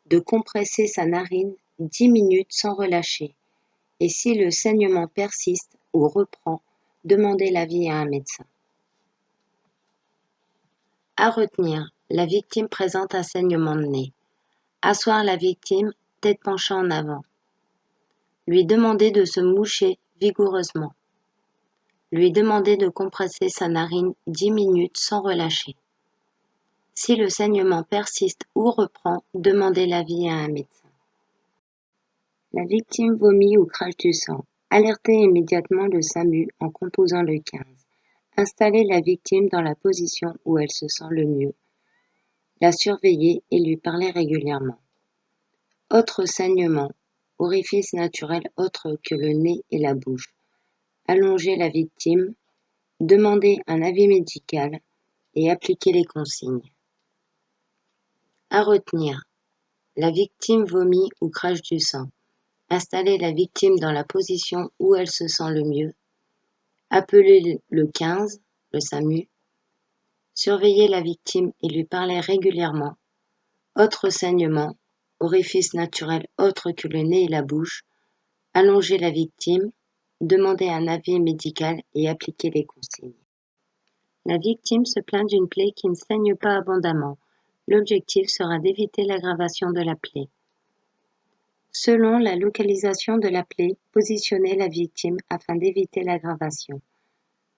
A: de compresser sa narine 10 minutes sans relâcher. Et si le saignement persiste ou reprend, demander l'avis à un médecin. À retenir, la victime présente un saignement de nez. Asseoir la victime, tête penchée en avant. Lui demander de se moucher vigoureusement. Lui demander de compresser sa narine 10 minutes sans relâcher. Si le saignement persiste ou reprend, demander l'avis à un médecin. La victime vomit ou crache du sang. Alertez immédiatement le SAMU en composant le 15. Installez la victime dans la position où elle se sent le mieux. La surveiller et lui parler régulièrement. Autre saignement, orifice naturel autre que le nez et la bouche. Allongez la victime, demandez un avis médical et appliquez les consignes. À retenir, la victime vomit ou crache du sang. Installez la victime dans la position où elle se sent le mieux. Appelez le 15, le SAMU. Surveillez la victime et lui parlez régulièrement. Autre saignement, orifice naturel autre que le nez et la bouche. Allongez la victime, demandez un avis médical et appliquez les consignes. La victime se plaint d'une plaie qui ne saigne pas abondamment. L'objectif sera d'éviter l'aggravation de la plaie. Selon la localisation de la plaie, positionnez la victime afin d'éviter l'aggravation.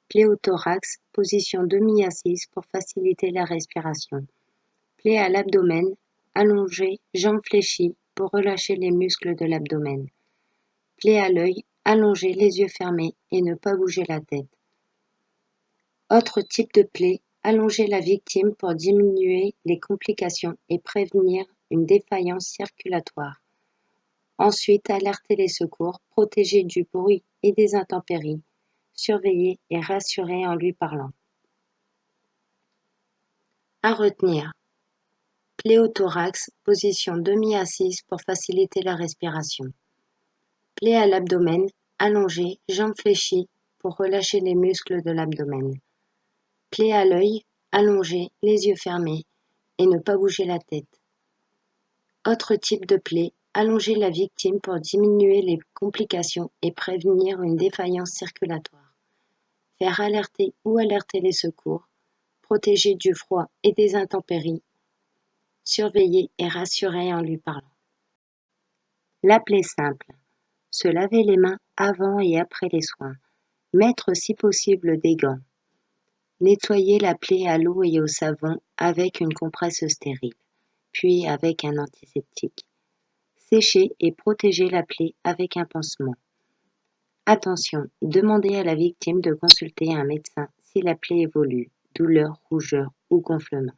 A: Plaie au thorax, position demi-assise pour faciliter la respiration. Plaie à l'abdomen, allongée, jambes fléchies pour relâcher les muscles de l'abdomen. Plaie à l'œil, allongée, les yeux fermés et ne pas bouger la tête. Autre type de plaie, allonger la victime pour diminuer les complications et prévenir une défaillance circulatoire. Ensuite, alerter les secours, protéger du bruit et des intempéries, surveiller et rassurer en lui parlant. À retenir. Plaie au thorax, position demi-assise pour faciliter la respiration. Plaie à l'abdomen, allongée, jambes fléchies pour relâcher les muscles de l'abdomen. Plaie à l'œil, allongée, les yeux fermés et ne pas bouger la tête. Autre type de plaie, allonger la victime pour diminuer les complications et prévenir une défaillance circulatoire. Faire alerter ou alerter les secours, protéger du froid et des intempéries, surveiller et rassurer en lui parlant. La plaie simple. Se laver les mains avant et après les soins. Mettre si possible des gants. Nettoyer la plaie à l'eau et au savon avec une compresse stérile, puis avec un antiseptique. Sécher et protéger la plaie avec un pansement. Attention, demandez à la victime de consulter un médecin si la plaie évolue, douleur, rougeur ou gonflement.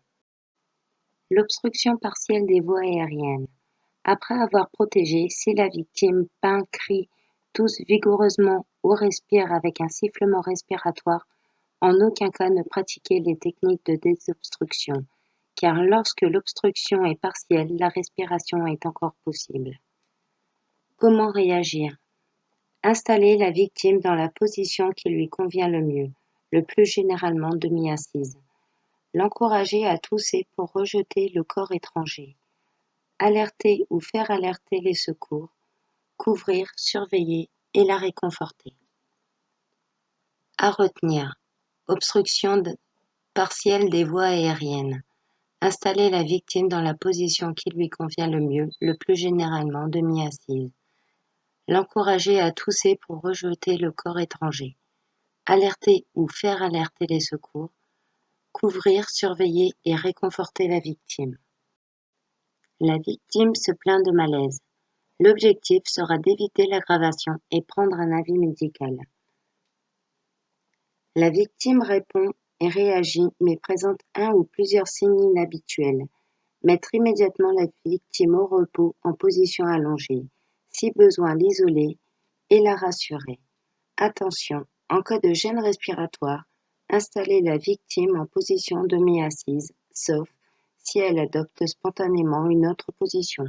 A: L'obstruction partielle des voies aériennes. Après avoir protégé, si la victime peint, crie, tousse vigoureusement ou respire avec un sifflement respiratoire, en aucun cas ne pratiquez les techniques de désobstruction, car lorsque l'obstruction est partielle, la respiration est encore possible. Comment réagir? Installez la victime dans la position qui lui convient le mieux, le plus généralement demi-assise. L'encourager à tousser pour rejeter le corps étranger. Alerter ou faire alerter les secours. Couvrir, surveiller et la réconforter. À retenir. Obstruction partielle des voies aériennes. Installer la victime dans la position qui lui convient le mieux, le plus généralement demi-assise. L'encourager à tousser pour rejeter le corps étranger. Alerter ou faire alerter les secours. Couvrir, surveiller et réconforter la victime. La victime se plaint de malaise. L'objectif sera d'éviter l'aggravation et prendre un avis médical. La victime répond et réagit mais présente un ou plusieurs signes inhabituels. Mettre immédiatement la victime au repos en position allongée. Si besoin, l'isoler et la rassurer. Attention, en cas de gêne respiratoire, Installez la victime en position demi-assise, sauf si elle adopte spontanément une autre position.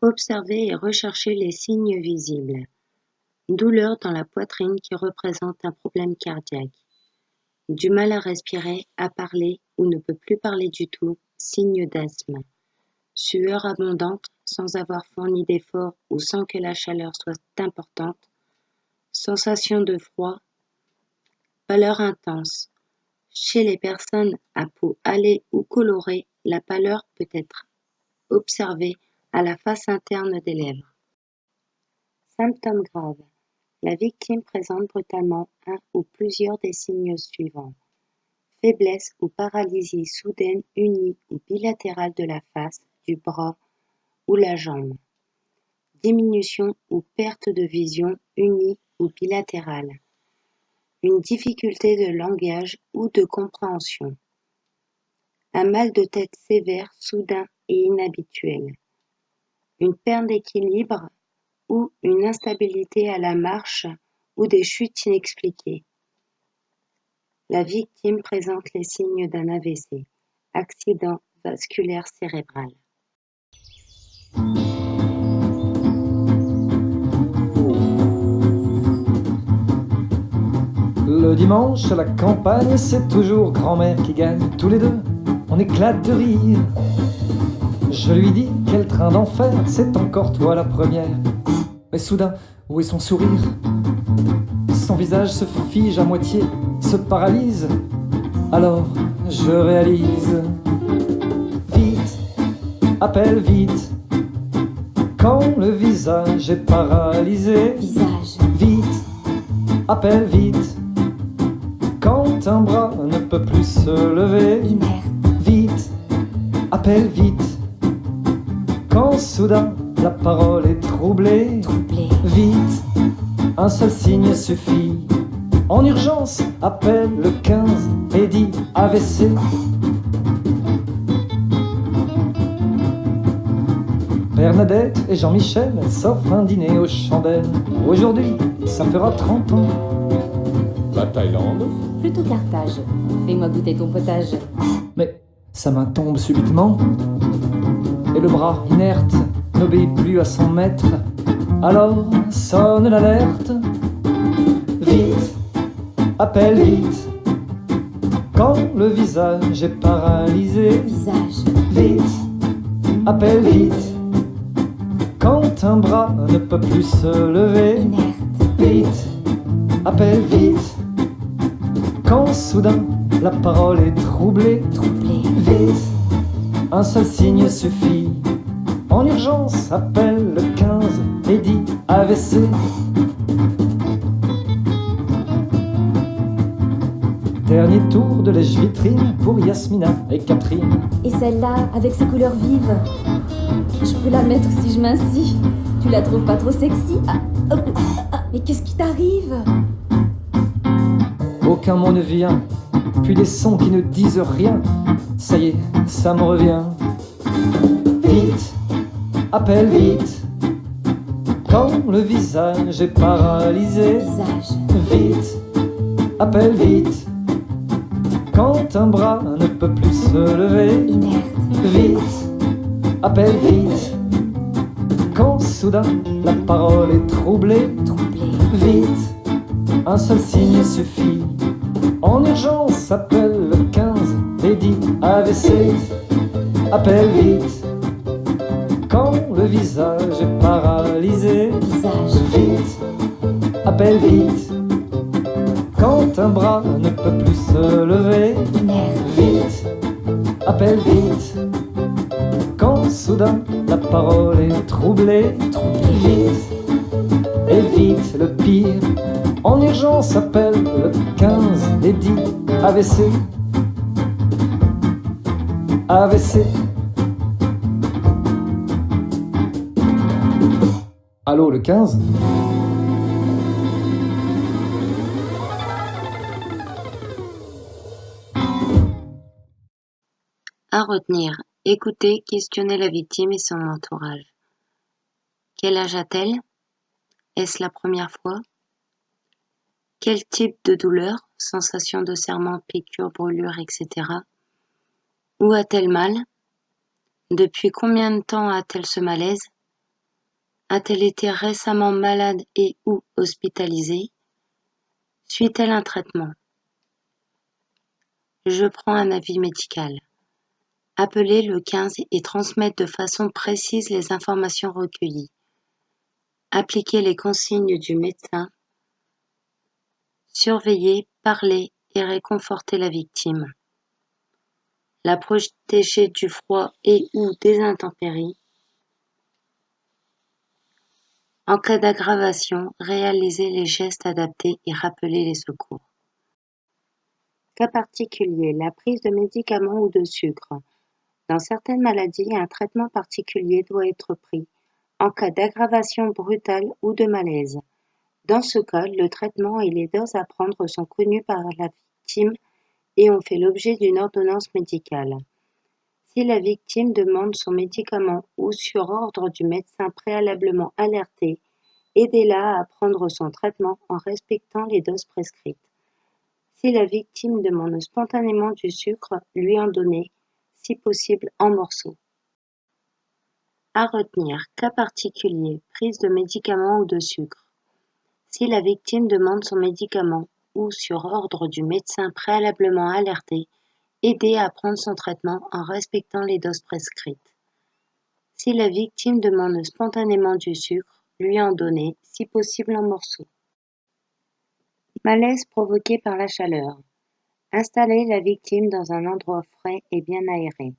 A: Observez et recherchez les signes visibles. Douleur dans la poitrine qui représente un problème cardiaque. Du mal à respirer, à parler ou ne peut plus parler du tout, signe d'asthme. Sueur abondante sans avoir fourni d'effort ou sans que la chaleur soit importante. Sensation de froid. Pâleur intense. Chez les personnes à peau hâlée ou colorée, la pâleur peut être observée à la face interne des lèvres. Symptômes graves. La victime présente brutalement un ou plusieurs des signes suivants. Faiblesse ou paralysie soudaine unie ou bilatérale de la face, du bras ou la jambe. Diminution ou perte de vision unie ou bilatérale. Une difficulté de langage ou de compréhension. Un mal de tête sévère, soudain et inhabituel. Une perte d'équilibre ou une instabilité à la marche ou des chutes inexpliquées. La victime présente les signes d'un AVC, accident vasculaire cérébral.
E: Le dimanche à la campagne, c'est toujours grand-mère qui gagne. Tous les deux, on éclate de rire. Je lui dis, quel train d'enfer, c'est encore toi la première. Mais soudain, où est son sourire? Son visage se fige à moitié, se paralyse. Alors, je réalise. Vite, appelle vite. Quand le visage est paralysé.
F: Visage,
E: Vite, appelle vite. Quand un bras ne peut plus se lever.
F: inerte,
E: Vite, appelle vite. Quand soudain la parole est troublée.
F: troublé,
E: Vite, un seul signe suffit. En urgence, appelle le 15 et dis AVC. Bernadette et Jean-Michel s'offrent un dîner aux chandelles. Aujourd'hui, ça fera 30 ans.
G: La Thaïlande,
F: plutôt Carthage. Fais-moi goûter ton potage.
E: Mais sa main tombe subitement, et le bras inerte n'obéit plus à son maître. Alors sonne l'alerte. Vite, appelle vite. Quand le visage est paralysé.
F: Visage,
E: Vite, appelle vite. Quand un bras ne peut plus se lever.
F: inerte,
E: Vite, appelle vite. Quand soudain la parole est troublée.
F: troublé,
E: Vite, un seul signe suffit. En urgence, appelle le 15 et dis AVC. Dernier tour de lèche-vitrine pour Yasmina et Catherine.
F: Et celle-là, avec ses couleurs vives, je peux la mettre si je m'assis. Tu la trouves pas trop sexy? Mais qu'est-ce qui t'arrive?
E: Aucun mot ne vient, puis des sons qui ne disent rien. Ça y est, ça me revient. Vite, appelle vite. Quand le visage est paralysé.
F: Visage,
E: Vite, appelle vite. Quand un bras ne peut plus se lever.
F: inerte,
E: Vite, appelle vite. Quand soudain la parole est troublée.
F: troublé,
E: Vite, un seul signe suffit. En urgence, appelle le 15 et dis AVC. Appelle vite. Quand le visage est paralysé.
F: visage,
E: Vite, appelle vite. Quand un bras ne peut plus se lever.
F: inerte,
E: Vite, appelle vite. Quand soudain la parole est troublée. Vite, et vite le pire. En urgence, appelle le 15 et dis AVC. AVC. Allô, le 15?
A: À retenir, écouter, questionner la victime et son entourage. Quel âge a-t-elle? Est-ce la première fois? Quel type de douleur? Sensation de serrement, piqûre, brûlure, etc. Où a-t-elle mal? Depuis combien de temps a-t-elle ce malaise? A-t-elle été récemment malade et ou hospitalisée? Suit-elle un traitement? Je prends un avis médical. Appelez le 15 et transmettre de façon précise les informations recueillies. Appliquez les consignes du médecin. Surveiller, parler et réconforter la victime. La protéger du froid et ou des intempéries. En cas d'aggravation, réaliser les gestes adaptés et rappeler les secours. Cas particulier, la prise de médicaments ou de sucre. Dans certaines maladies, un traitement particulier doit être pris en cas d'aggravation brutale ou de malaise. Dans ce cas, le traitement et les doses à prendre sont connus par la victime et ont fait l'objet d'une ordonnance médicale. Si la victime demande son médicament ou sur ordre du médecin préalablement alerté, aidez-la à prendre son traitement en respectant les doses prescrites. Si la victime demande spontanément du sucre, lui en donner, si possible en morceaux. À retenir, cas particulier, prise de médicaments ou de sucre. Si la victime demande son médicament ou sur ordre du médecin préalablement alerté, aider à prendre son traitement en respectant les doses prescrites. Si la victime demande spontanément du sucre, lui en donner, si possible en morceaux. Malaise provoqué par la chaleur. Installer la victime dans un endroit frais et bien aéré.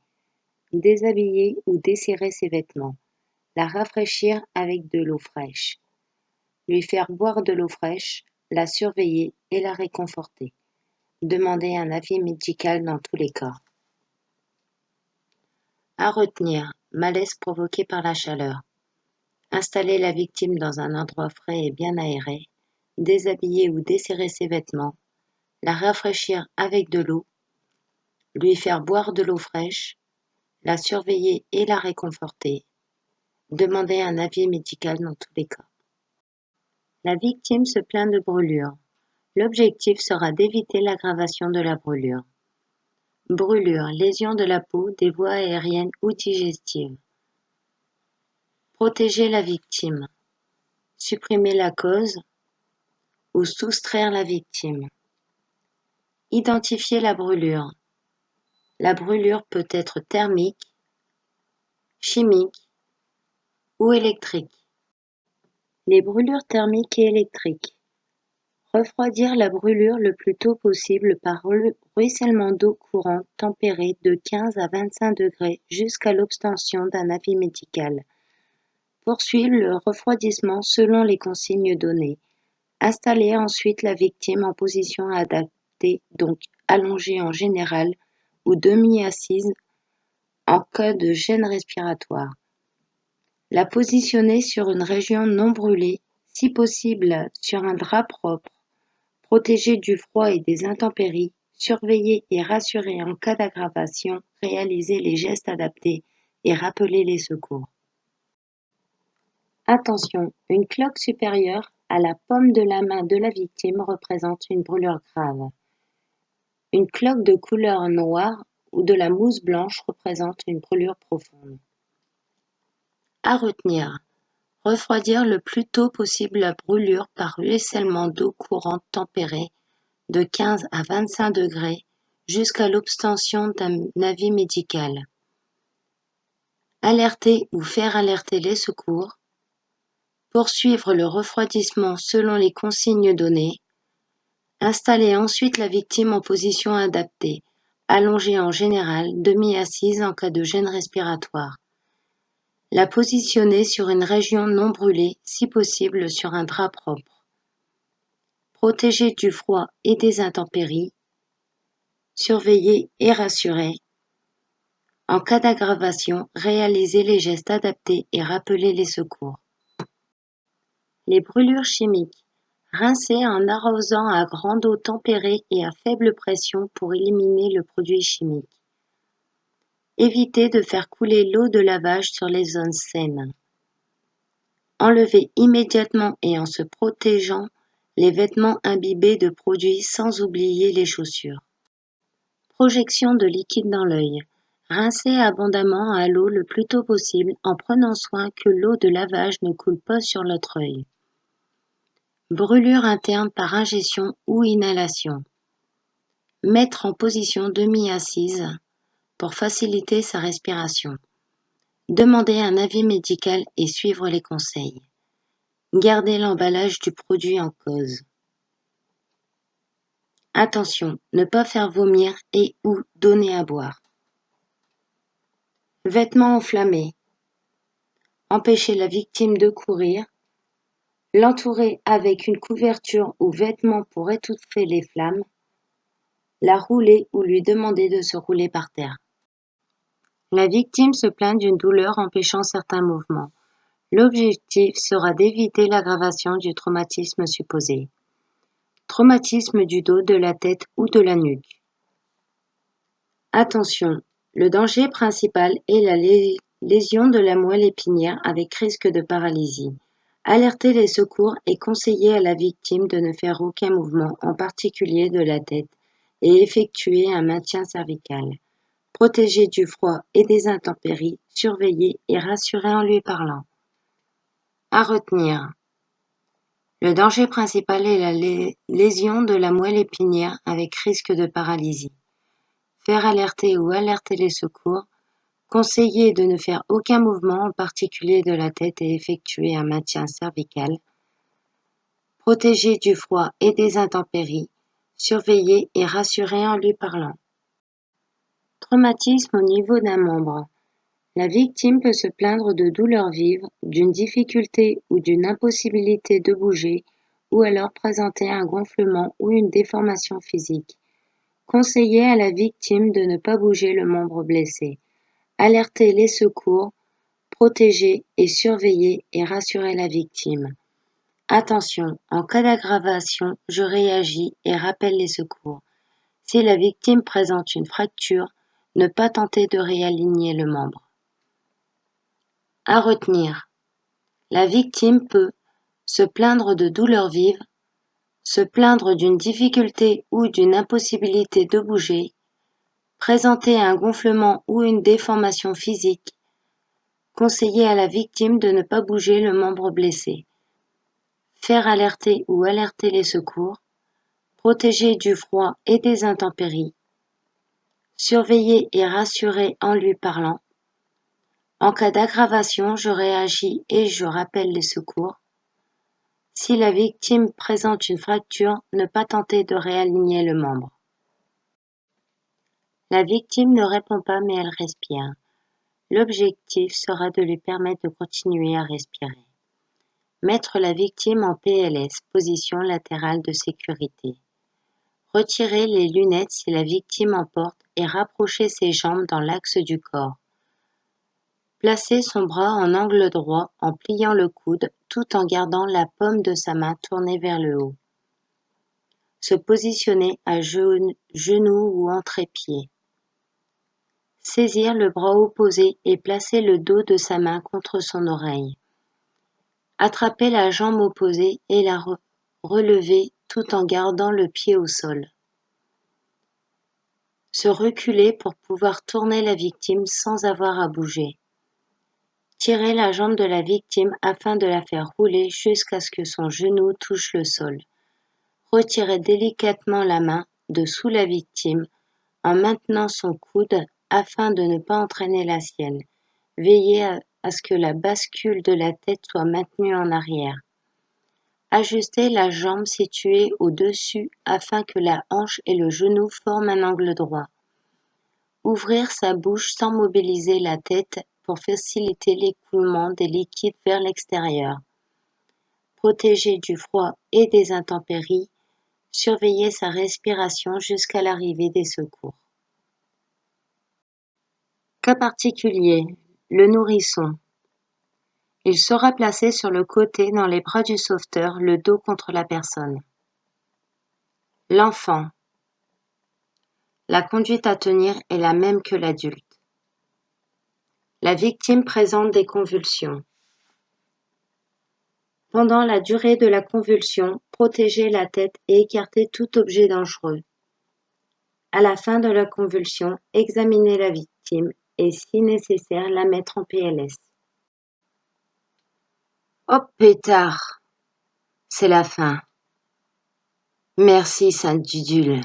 A: Déshabiller ou desserrer ses vêtements. La rafraîchir avec de l'eau fraîche. Lui faire boire de l'eau fraîche, la surveiller et la réconforter. Demander un avis médical dans tous les cas. À retenir, malaise provoqué par la chaleur. Installer la victime dans un endroit frais et bien aéré. Déshabiller ou desserrer ses vêtements. La rafraîchir avec de l'eau. Lui faire boire de l'eau fraîche. La surveiller et la réconforter. Demander un avis médical dans tous les cas. La victime se plaint de brûlure. L'objectif sera d'éviter l'aggravation de la brûlure. Brûlure, lésion de la peau, des voies aériennes ou digestives. Protéger la victime. Supprimer la cause ou soustraire la victime. Identifier la brûlure. La brûlure peut être thermique, chimique ou électrique. Les brûlures thermiques et électriques. Refroidir la brûlure le plus tôt possible par ruissellement d'eau courante tempérée de 15 à 25 degrés jusqu'à l'obtention d'un avis médical. Poursuivre le refroidissement selon les consignes données. Installer ensuite la victime en position adaptée, donc allongée en général ou demi-assise en cas de gêne respiratoire. La positionner sur une région non brûlée, si possible sur un drap propre. Protéger du froid et des intempéries, surveiller et rassurer en cas d'aggravation, réaliser les gestes adaptés et rappeler les secours. Attention, une cloque supérieure à la paume de la main de la victime représente une brûlure grave. Une cloque de couleur noire ou de la mousse blanche représente une brûlure profonde. À retenir. Refroidir le plus tôt possible la brûlure par ruissellement d'eau courante tempérée de 15 à 25 degrés jusqu'à l'obtention d'un avis médical. Alerter ou faire alerter les secours. Poursuivre le refroidissement selon les consignes données. Installer ensuite la victime en position adaptée, allongée en général, demi-assise en cas de gêne respiratoire. La positionner sur une région non brûlée, si possible sur un drap propre. Protéger du froid et des intempéries. Surveiller et rassurer. En cas d'aggravation, réaliser les gestes adaptés et rappeler les secours. Les brûlures chimiques. Rincer en arrosant à grande eau tempérée et à faible pression pour éliminer le produit chimique. Éviter de faire couler l'eau de lavage sur les zones saines. Enlever immédiatement et en se protégeant les vêtements imbibés de produits sans oublier les chaussures. Projection de liquide dans l'œil. Rincez abondamment à l'eau le plus tôt possible en prenant soin que l'eau de lavage ne coule pas sur notre œil. Brûlure interne par ingestion ou inhalation. Mettre en position demi-assise pour faciliter sa respiration. Demander un avis médical et suivre les conseils. Garder l'emballage du produit en cause. Attention, ne pas faire vomir et ou donner à boire. Vêtements enflammés. Empêcher la victime de courir. L'entourer avec une couverture ou vêtement pour étouffer les flammes. La rouler ou lui demander de se rouler par terre. La victime se plaint d'une douleur empêchant certains mouvements. L'objectif sera d'éviter l'aggravation du traumatisme supposé. Traumatisme du dos, de la tête ou de la nuque. Attention, le danger principal est la lésion de la moelle épinière avec risque de paralysie. Alerter les secours et conseiller à la victime de ne faire aucun mouvement, en particulier de la tête, et effectuer un maintien cervical. Protéger du froid et des intempéries, surveiller et rassurer en lui parlant. À retenir. Le danger principal est la lésion de la moelle épinière avec risque de paralysie. Faire alerter ou alerter les secours. Conseiller de ne faire aucun mouvement, en particulier de la tête, et effectuer un maintien cervical. Protéger du froid et des intempéries. Surveiller et rassurer en lui parlant. Traumatisme au niveau d'un membre. La victime peut se plaindre de douleurs vives, d'une difficulté ou d'une impossibilité de bouger, ou alors présenter un gonflement ou une déformation physique. Conseiller à la victime de ne pas bouger le membre blessé. Alerter les secours, protéger et surveiller et rassurer la victime. Attention, en cas d'aggravation, je réagis et rappelle les secours. Si la victime présente une fracture, ne pas tenter de réaligner le membre. À retenir. La victime peut se plaindre de douleurs vives, se plaindre d'une difficulté ou d'une impossibilité de bouger, présenter un gonflement ou une déformation physique, conseiller à la victime de ne pas bouger le membre blessé, faire alerter ou alerter les secours, protéger du froid et des intempéries, surveiller et rassurer en lui parlant. En cas d'aggravation, je réagis et je rappelle les secours. Si la victime présente une fracture, ne pas tenter de réaligner le membre. La victime ne répond pas mais elle respire. L'objectif sera de lui permettre de continuer à respirer. Mettre la victime en PLS, position latérale de sécurité. Retirer les lunettes si la victime en porte et rapprocher ses jambes dans l'axe du corps. Placer son bras en angle droit en pliant le coude tout en gardant la paume de sa main tournée vers le haut. Se positionner à genoux ou en trépied. Saisir le bras opposé et placer le dos de sa main contre son oreille. Attraper la jambe opposée et la relever tout en gardant le pied au sol. Se reculer pour pouvoir tourner la victime sans avoir à bouger. Tirer la jambe de la victime afin de la faire rouler jusqu'à ce que son genou touche le sol. Retirer délicatement la main de sous la victime en maintenant son coude afin de ne pas entraîner la sienne. Veiller à ce que la bascule de la tête soit maintenue en arrière. Ajuster la jambe située au-dessus afin que la hanche et le genou forment un angle droit. Ouvrir sa bouche sans mobiliser la tête pour faciliter l'écoulement des liquides vers l'extérieur. Protéger du froid et des intempéries. Surveiller sa respiration jusqu'à l'arrivée des secours. Cas particulier, le nourrisson. Il sera placé sur le côté dans les bras du sauveteur, le dos contre la personne. L'enfant. La conduite à tenir est la même que l'adulte. La victime présente des convulsions. Pendant la durée de la convulsion, protégez la tête et écartez tout objet dangereux. À la fin de la convulsion, examinez la victime et, si nécessaire, la mettre en PLS. Hop pétard, c'est la fin. Merci Sainte Dudule.